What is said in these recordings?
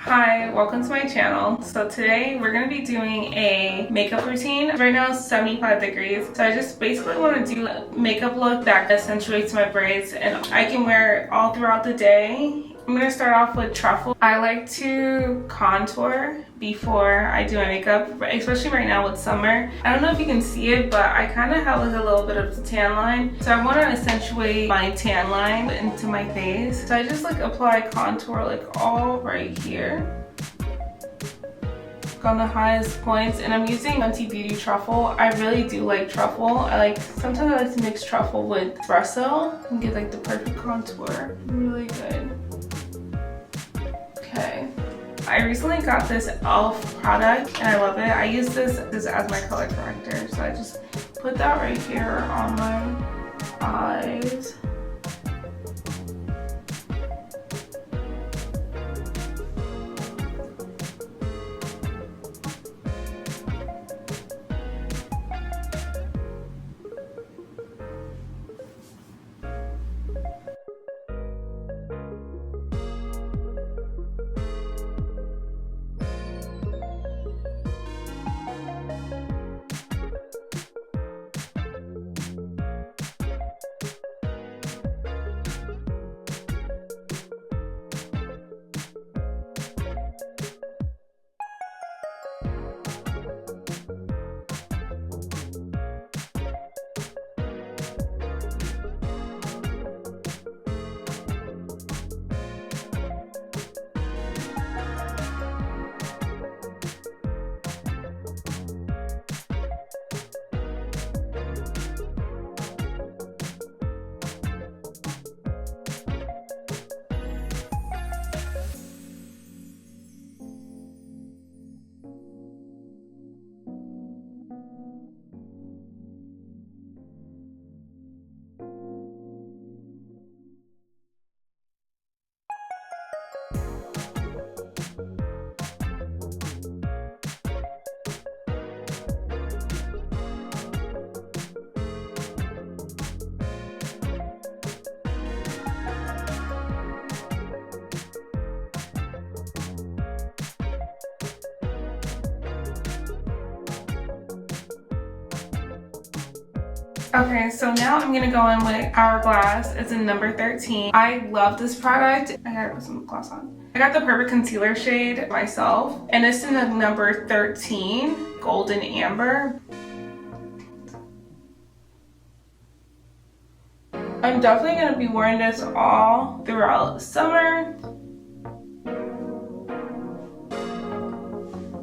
Hi, welcome to my channel. So today we're going to be doing a makeup routine. Right now it's 75 degrees, so I just basically want to do a makeup look that accentuates my braids and I can wear it all throughout the day. I'm going to start off with truffle. I like to contour before I do my makeup, especially right now with summer. I don't know if you can see it, but I kind of have like a little bit of the tan line. So I want to accentuate my tan line into my face. So I just like apply contour like all right here on the highest points, and I'm using Fenty Beauty truffle. I really do like truffle. Sometimes I like to mix truffle with espresso and get like the perfect contour. Really good. Okay. I recently got this e.l.f. product and I love it. I use this as my color corrector. So I just put that right here on my eyes. Okay, so now I'm gonna go in with Hourglass. It's in number 13. I love this product. I gotta put some gloss on. I got the perfect concealer shade myself, and it's in the number 13, Golden Amber. I'm definitely gonna be wearing this all throughout summer.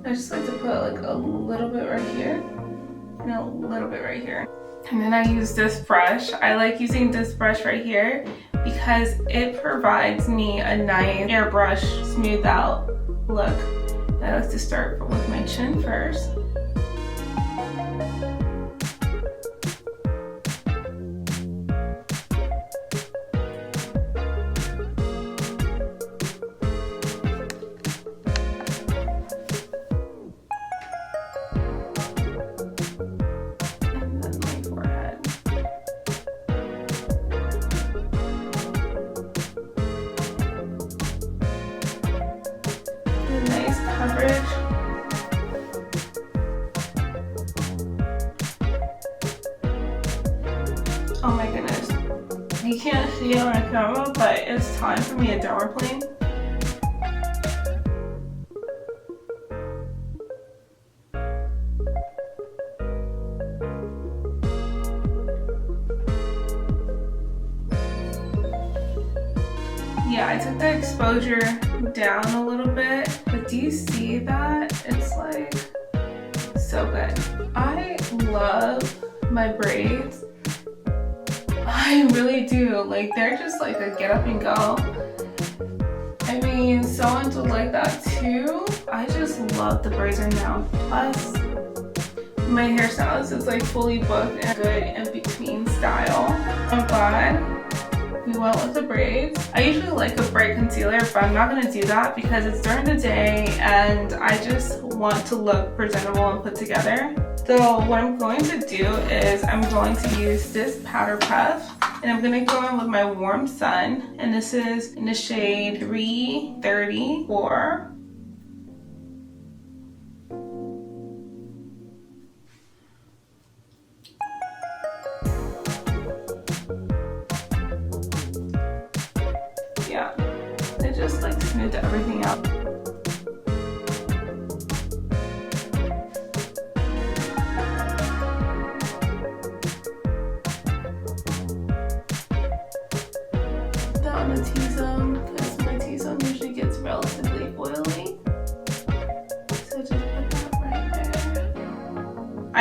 I just like to put like a little bit right here and a little bit right here. And then I use this brush. I like using this brush right here because it provides me a nice airbrush smooth out look. I like to start with my chin first. Coverage. Oh my goodness. You can't see it on camera, but it's time for me to dermaplane. Yeah, I took the exposure down a little bit, but do you see that? It's like so good. I love my braids. I really do. Like, they're just like a get up and go. I mean, someone would like that too. I just love the braids right now. Plus, my hairstylist is like fully booked and good in between style. I'm glad we went with the braids. I usually like a bright concealer, but I'm not gonna do that because it's during the day and I just want to look presentable and put together. So what I'm going to do is I'm going to use this powder puff and I'm gonna go in with my Warm Sun, and this is in the shade 334.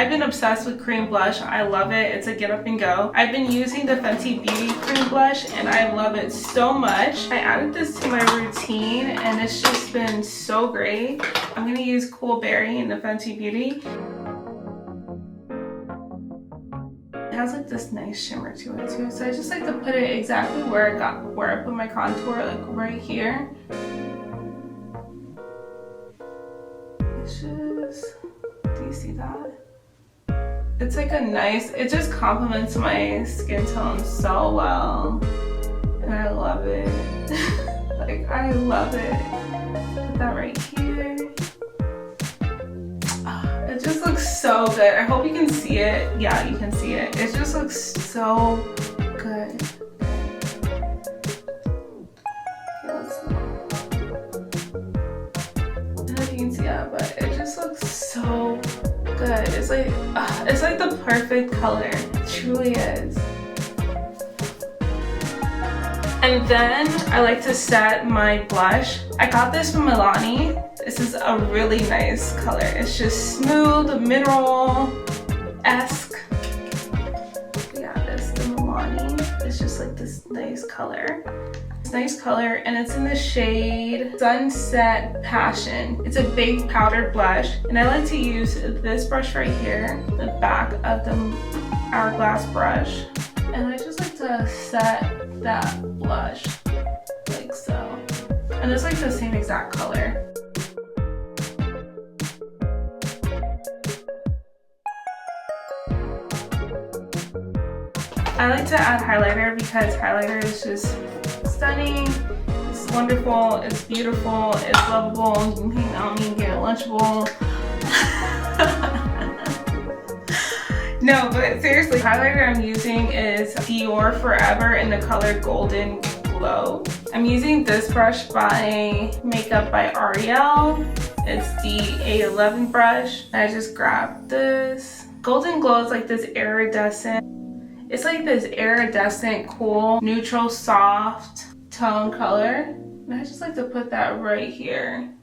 I've been obsessed with cream blush. I love it. It's a get up and go. I've been using the Fenty Beauty cream blush and I love it so much. I added this to my routine and it's just been so great. I'm gonna use Cool Berry in the Fenty Beauty. It has like this nice shimmer to it too. So I just like to put it exactly where I put my contour, like right here. It's just, do you see that? It's like a nice, it just complements my skin tone so well. And I love it. Like, I love it. Put that right here. It just looks so good. I hope you can see it. Yeah, you can see it. It just looks so good. I don't know if you can see that, but it just looks so good. It's like the perfect color. It truly is. And then I like to set my blush. I got this from Milani. This is a really nice color. It's just smooth, mineral-esque. Yeah, this is the Milani. It's just like this nice color. It's a nice color and it's in the shade Sunset Passion. It's a baked powder blush and I like to use this brush right here, the back of the Hourglass brush. And I just like to set that blush like so. And it's like the same exact color. I like to add highlighter because highlighter is just stunning, it's wonderful, it's beautiful, it's lovable. You can hang out with me and get a Lunchable. No, but seriously, highlighter I'm using is Dior Forever in the color Golden Glow. I'm using this brush by Makeup by Ariel. It's the A11 brush. I just grabbed this. Golden Glow is like this iridescent. It's like this iridescent, cool, neutral, soft tone color. And I just like to put that right here.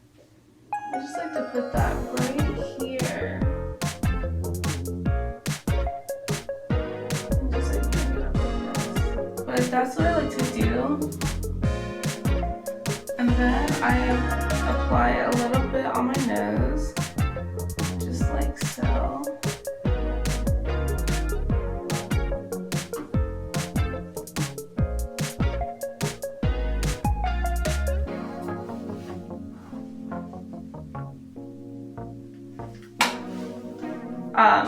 I just like to put that right here. And just like bring it up like this. But that's what I like to do. And then I apply a little bit on my nose. Just like so.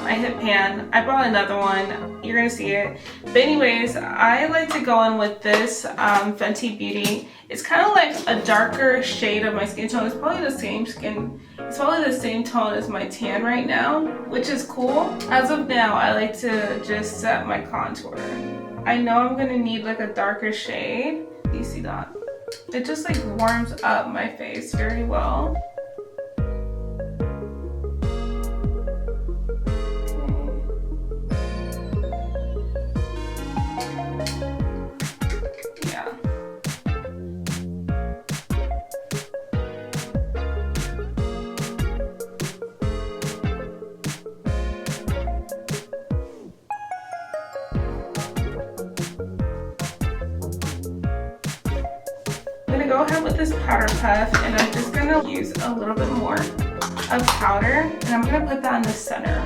I hit pan. I brought another one. You're gonna see it. But anyways, I like to go in with this Fenty Beauty. It's kind of like a darker shade of my skin tone. It's probably the same skin. It's probably the same tone as my tan right now, which is cool. As of now, I like to just set my contour. I know I'm gonna need like a darker shade. Do you see that? It just like warms up my face very well. Go ahead with this powder puff and I'm just gonna use a little bit more of powder and I'm gonna put that in the center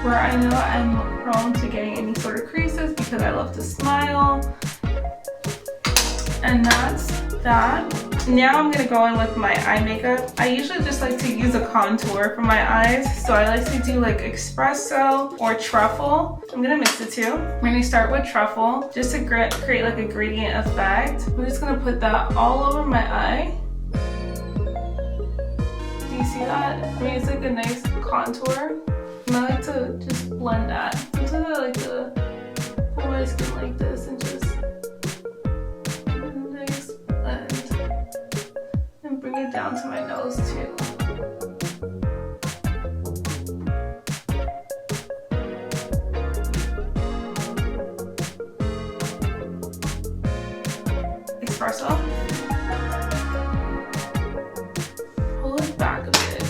where I know I'm prone to getting any sort of creases because I love to smile. And that's that. Now I'm gonna go in with my eye makeup. I usually just like to use a contour for my eyes, so I like to do like espresso or truffle. I'm gonna mix the two. I'm gonna start with truffle just to create like a gradient effect. I'm just gonna put that all over my eye. Do you see that? I mean, it's like a nice contour. And I like to just blend that. Sometimes I like to pull my skin like this and just nice blend. And bring it down to my nose too. Espresso. Pull it back a bit.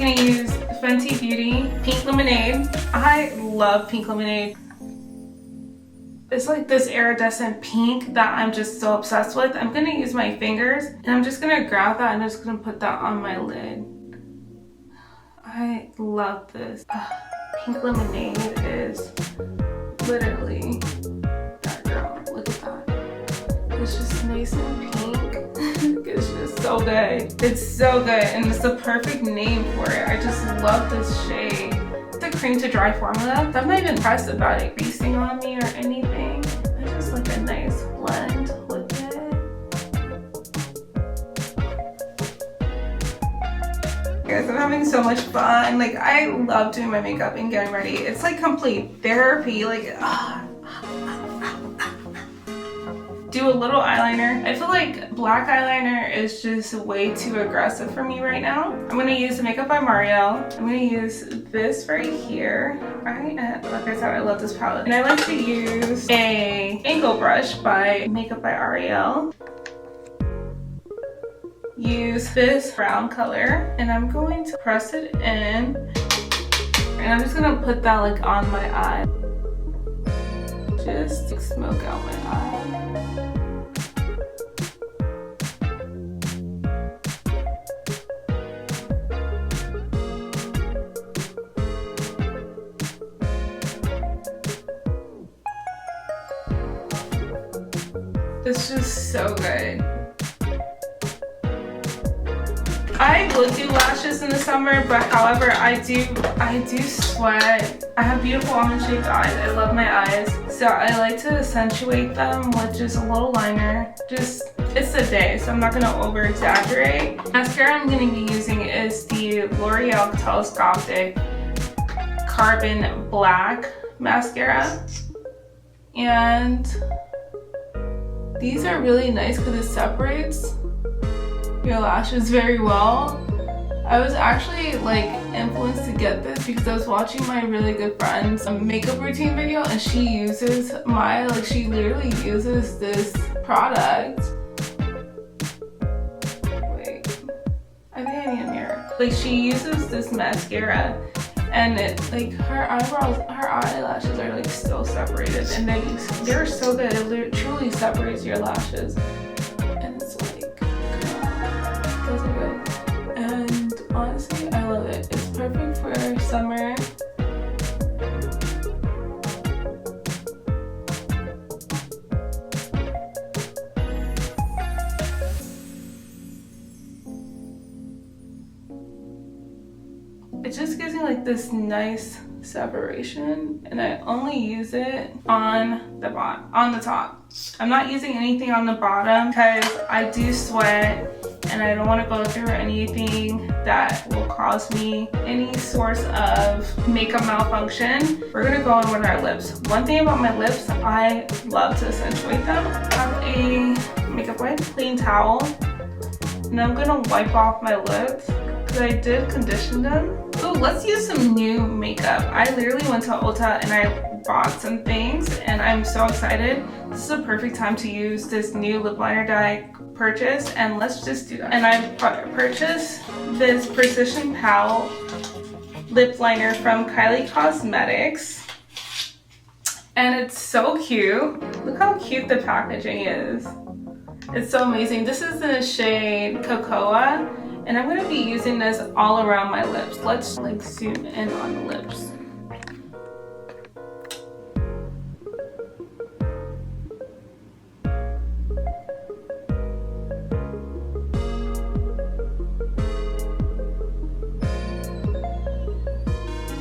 I'm gonna use Fenty Beauty Pink Lemonade. I love pink lemonade. It's like this iridescent pink that I'm just so obsessed with. I'm gonna use my fingers and I'm just gonna grab that and I'm just gonna put that on my lid. I love this. Pink lemonade is literally that girl. Look at that. It's just nice and pink. It's just so good. It's so good and it's the perfect name for it. I just love this shade. The cream to dry formula. I'm not even pressed about it creasing on me or anything. I just like a nice blend with it. Guys, I'm having so much fun. Like, I love doing my makeup and getting ready. It's like complete therapy. Like, do a little eyeliner. I feel like black eyeliner is just way too aggressive for me right now. I'm gonna use the Makeup by Mario. I'm gonna use this right here. Like I said, I love this palette. And I like to use a angle brush by Makeup by Ariel. Use this brown color and I'm going to press it in. And I'm just gonna put that like on my eye. Just to smoke out my eye. It's just so good. I would do lashes in the summer, but however, I do sweat. I have beautiful almond shaped eyes. I love my eyes. So I like to accentuate them with just a little liner. Just, it's a day, so I'm not gonna over exaggerate. Mascara I'm gonna be using is the L'Oreal Telescopic Carbon Black Mascara. And these are really nice because it separates your lashes very well. I was actually like influenced to get this because I was watching my really good friend's makeup routine video and she uses she literally uses this product. Wait, I think I need a mirror. Like, she uses this mascara and it, like, her eyelashes are like still separated and they're so good. It truly separates your lashes. And it's like, girl, those are good. And honestly, I love it. It's perfect for summer. It just gives me like this nice separation, and I only use it on the top. I'm not using anything on the bottom because I do sweat and I don't want to go through anything that will cause me any source of makeup malfunction. We're gonna go in with our lips. One thing about my lips, I love to accentuate them. I have a makeup wipe, clean towel, and I'm gonna wipe off my lips because I did condition them. Oh, let's use some new makeup. I literally went to Ulta and I bought some things and I'm so excited. This is a perfect time to use this new lip liner that I purchased, and let's just do that. And I purchased this Precision Pal lip liner from Kylie Cosmetics. And it's so cute. Look how cute the packaging is. It's so amazing. This is in the shade Cocoa. And I'm gonna be using this all around my lips. Let's like zoom in on the lips.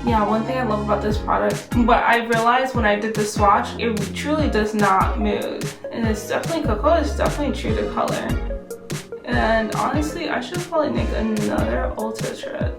Yeah, one thing I love about this product, but I realized when I did the swatch, it truly does not move. And it's definitely, Cocoa is definitely true to color. And honestly, I should probably make another Ulta trip.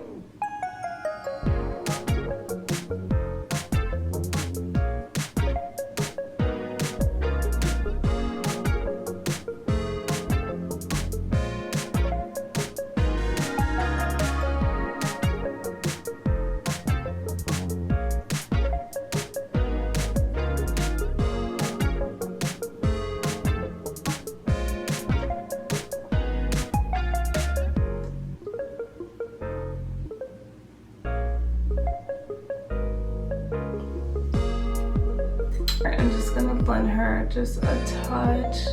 on her just a touch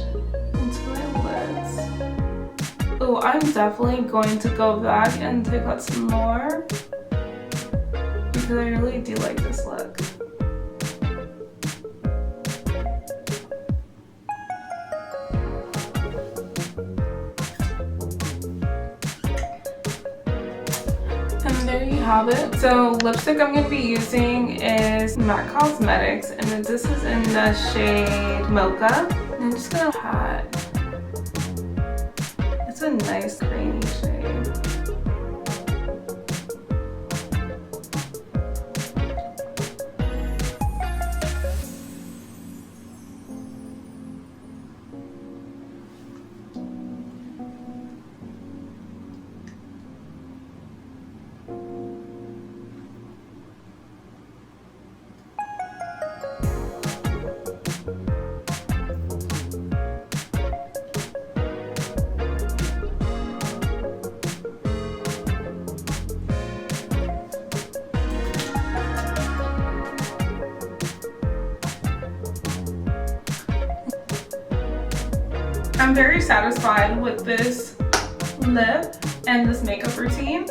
into my lids. Oh, I'm definitely going to go back and take out some more because I really do like this look. And there you have it. So lipstick I'm going to be using is MAC Cosmetics, and then this is in the shade Mocha. And I'm just going to pat. It's a nice grainy shade. I'm very satisfied with this lip and this makeup routine.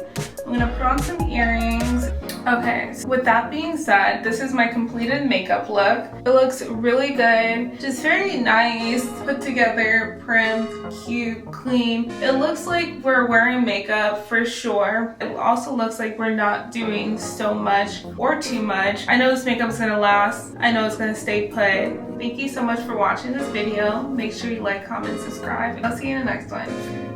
I'm gonna put on some earrings. Okay, so with that being said, this is my completed makeup look. It looks really good, just very nice, put together, primed, cute, clean. It looks like we're wearing makeup for sure. It also looks like we're not doing so much or too much. I know this makeup is gonna last. I know it's gonna stay put. Thank you so much for watching this video. Make sure you like, comment, subscribe. I'll see you in the next one.